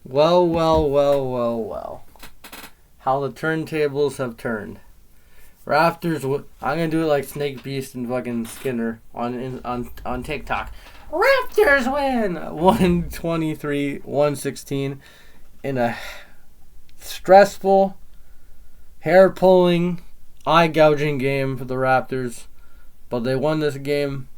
Well, well, well, well, well. How the turntables have turned. Raptors. I'm gonna do it like Snake Beast and fucking Skinner on TikTok. Raptors win 123-116 in a stressful, hair pulling, eye gouging game for the Raptors, but they won this game.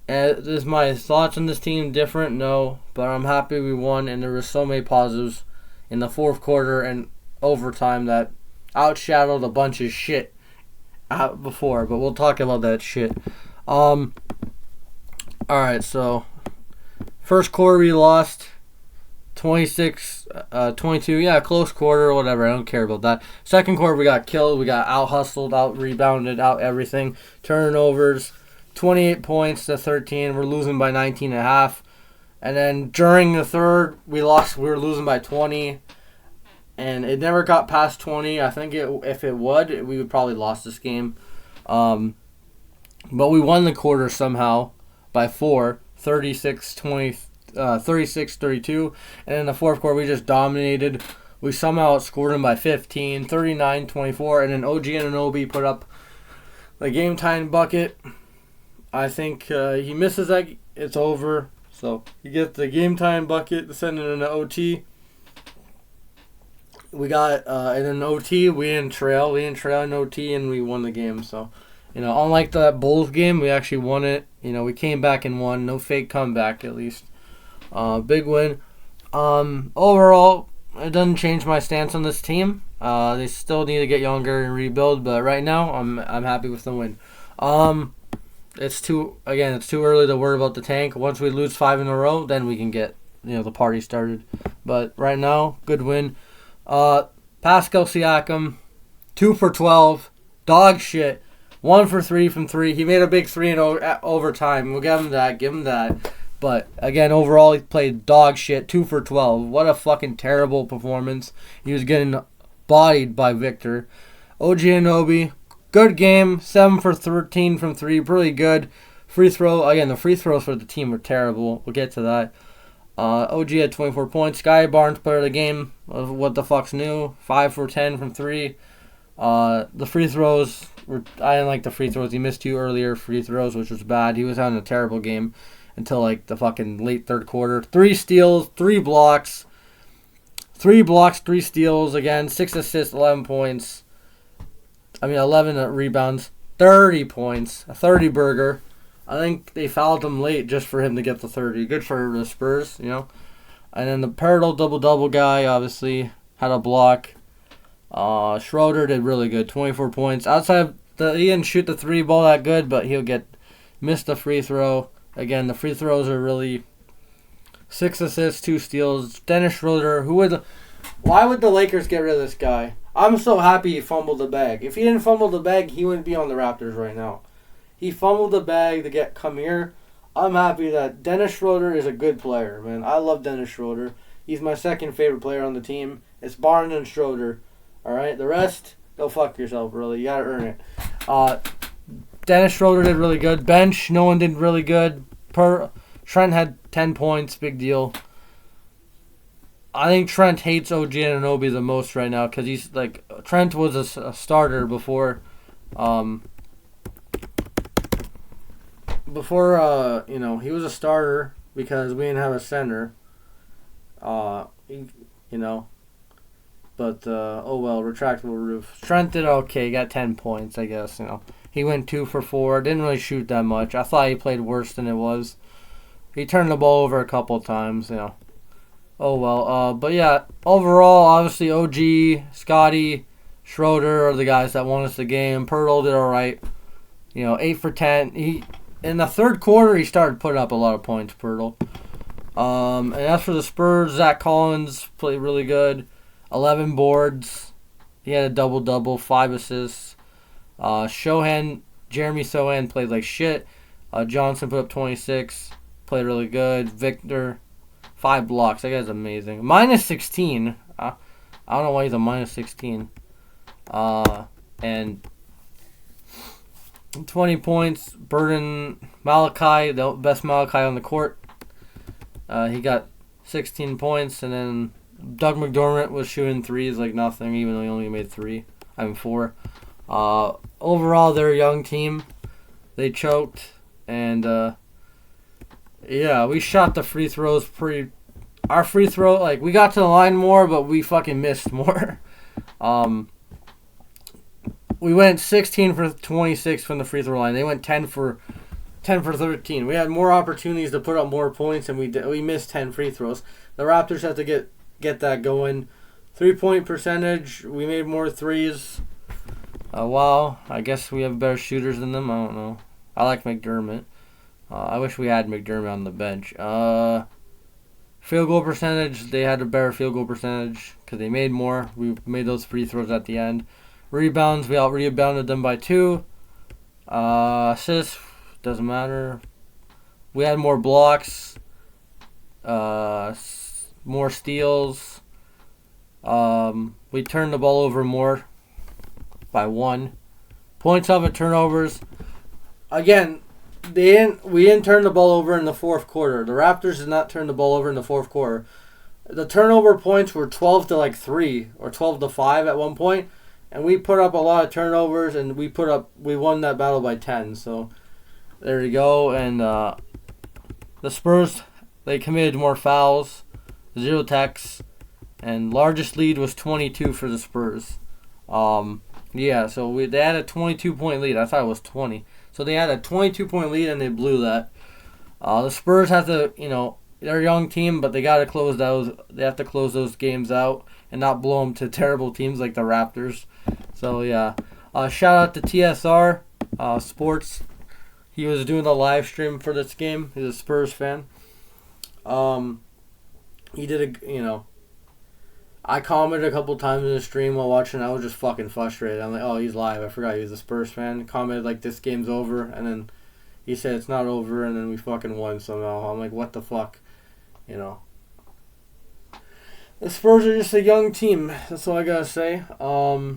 And is my thoughts on this team different? No, but I'm happy we won, and there were so many positives in the fourth quarter and overtime that outshadowed a bunch of shit out before. But we'll talk about that shit. All right, so first quarter we lost 26-22. Yeah, close quarter or whatever. I don't care about that. Second quarter we got killed. We got out hustled, out rebounded, out everything. Turnovers. 28 points to 13. We're losing by 19 and a half. And then during the third, we lost. We were losing by 20. And it never got past 20. I think if it would, we would probably lost this game. But we won the quarter somehow by 4. 36-32. And in the fourth quarter, we just dominated. We somehow outscored them by 15. 39-24. And then OG Anunoby put up the game-tying bucket. I think he misses that. It's over. So he gets the game-time bucket to send it into OT. We got in an OT. We didn't trail. We didn't trail in OT, and we won the game. So, unlike that Bulls game, we actually won it. We came back and won. No fake comeback, at least. Big win. Overall, it doesn't change my stance on this team. They still need to get younger and rebuild, but right now, I'm happy with the win. It's too early to worry about the tank. Once we lose 5 in a row, then we can get the party started. But right now, good win. Pascal Siakam, 2 for 12, dog shit. 1 for 3 from 3. He made a big 3 in overtime. We'll give him that. But again, overall, he played dog shit. 2 for 12. What a fucking terrible performance. He was getting bodied by Victor. OG Anunoby. Good game, 7 for 13 from 3, pretty good. Free throw, again, the free throws for the team were terrible. We'll get to that. OG had 24 points. Sky Barnes player of the game. What the fuck's new? 5 for 10 from 3. The free throws, I didn't like the free throws. He missed 2 earlier free throws, which was bad. He was having a terrible game until the fucking late third quarter. 3 steals, 3 blocks. 3 blocks, 3 steals. Again, 6 assists, 11 points. 11 rebounds, 30 points, a 30 burger. I think they fouled him late just for him to get the 30. Good for the Spurs, And then the Parado double-double guy, obviously, had a block. Schroeder did really good, 24 points. He didn't shoot the 3 ball that good, but missed the free throw. Again, the free throws are really 6 assists, 2 steals. Dennis Schroeder, why would the Lakers get rid of this guy? I'm so happy he fumbled the bag. If he didn't fumble the bag, he wouldn't be on the Raptors right now. He fumbled the bag to come here. I'm happy that Dennis Schroeder is a good player, man. I love Dennis Schroeder. He's my second favorite player on the team. It's Barnes and Schroeder. All right, the rest, go fuck yourself, really. You got to earn it. Dennis Schroeder did really good. Bench, no one did really good. Trent had 10 points, big deal. I think Trent hates OG Anunoby the most right now because he's Trent was a starter before he was a starter because we didn't have a center. But oh well, retractable roof. Trent did okay, got 10 points, I guess. He went 2 for 4, didn't really shoot that much. I thought he played worse than it was. He turned the ball over a couple of times, Oh, well. But, yeah, overall, obviously, OG, Scotty, Schroeder are the guys that won us the game. Pirtle did all right. 8 for 10. In the third quarter, he started putting up a lot of points, Pirtle. And as for the Spurs, Zach Collins played really good. 11 boards. He had a double-double, 5 assists. Jeremy Sohan played like shit. Johnson put up 26. Played really good. Victor, 5 blocks. That guy's amazing. Minus 16. I don't know why he's a minus 16. And 20 points. Burden Malachi, the best Malachi on the court. He got 16 points, and then Doug McDermott was shooting threes like nothing, even though he only made 4. Overall, they're a young team. They choked, and we shot the free throws pretty. Our free throw, like, we got to the line more, but we fucking missed more. We went 16 for 26 from the free throw line. They went 10 for 13. We had more opportunities to put up more points, and we missed 10 free throws. The Raptors have to get that going. 3-point percentage, we made more threes. Wow, I guess we have better shooters than them. I don't know. I like McDermott. I wish we had McDermott on the bench. Field goal percentage, they had a better field goal percentage because they made more. We made those free throws at the end. Rebounds, we out-rebounded them by 2. Assists, doesn't matter. We had more blocks, more steals. We turned the ball over more by 1. Points off of turnovers. Again, we didn't turn the ball over in the fourth quarter. The Raptors did not turn the ball over in the fourth quarter. The turnover points were 12 to 3 or 12 to 5 at one point, and we put up a lot of turnovers, and we won that battle by 10. So there you go. And the Spurs, they committed more fouls, 0 techs, and largest lead was 22 for the Spurs. So they had a 22-point lead. I thought it was 20. So they had a 22-point lead, and they blew that. The Spurs have to, they're a young team, but they got to close those. They have to close those games out and not blow them to terrible teams like the Raptors. So, yeah. Shout out to TSR Sports. He was doing the live stream for this game. He's a Spurs fan. He did I commented a couple times in the stream while watching. I was just fucking frustrated. I'm like, oh, he's live. I forgot he was a Spurs fan. Commented this game's over, and then he said it's not over, and then we fucking won somehow. I'm like, what the fuck, The Spurs are just a young team. That's all I gotta say. The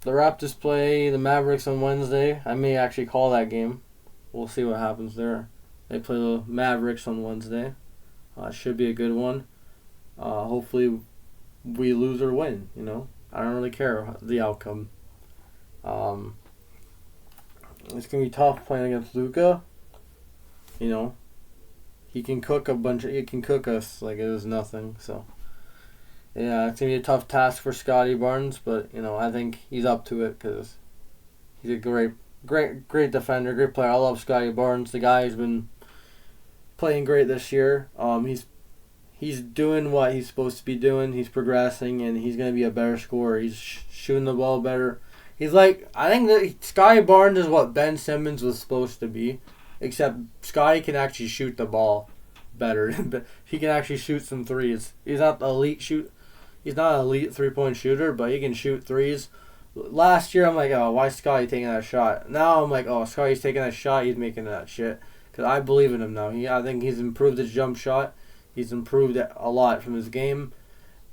Raptors play the Mavericks on Wednesday. I may actually call that game. We'll see what happens there. They play the Mavericks on Wednesday. Should be a good one. Hopefully we lose or win, I don't really care the outcome. It's gonna be tough playing against Luka. He can cook us like it is nothing. So yeah, it's gonna be a tough task for Scotty Barnes, but I think he's up to it because he's a great defender, great player. I love Scotty Barnes. The guy has been playing great this year. He's doing what he's supposed to be doing. He's progressing, and he's going to be a better scorer. He's shooting the ball better. I think that Scotty Barnes is what Ben Simmons was supposed to be, except Scotty can actually shoot the ball better. He can actually shoot some threes. He's not an elite 3-point shooter, but he can shoot threes. Last year, I'm like, oh, why is Scotty taking that shot? Now I'm like, oh, Scotty's taking that shot. He's making that shit. Because I believe in him now. I think he's improved his jump shot. He's improved a lot from his game.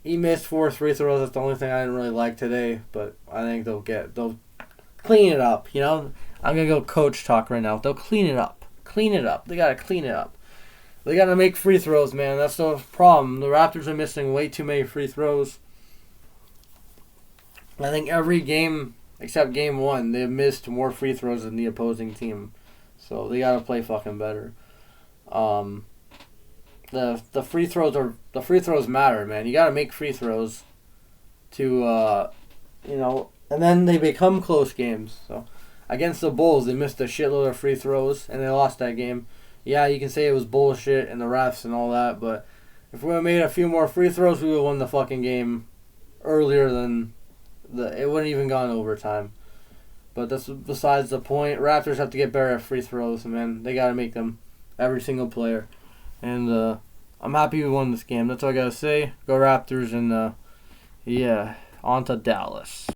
He missed 4 free throws. That's the only thing I didn't really like today. But I think they'll clean it up. I'm gonna go coach talk right now. They'll clean it up. Clean it up. They gotta clean it up. They gotta make free throws, man. That's the problem. The Raptors are missing way too many free throws. I think every game except game 1, they've missed more free throws than the opposing team. So they gotta play fucking better. The free throws matter, man. You gotta make free throws to and then they become close games. So against the Bulls, they missed a shitload of free throws and they lost that game. Yeah, you can say it was bullshit and the refs and all that, but if we would have made a few more free throws, we would have won the fucking game earlier than it wouldn't even gone overtime. But that's besides the point. Raptors have to get better at free throws, man. They gotta make them, every single player. And I'm happy we won this game. That's all I gotta say. Go Raptors, and on to Dallas.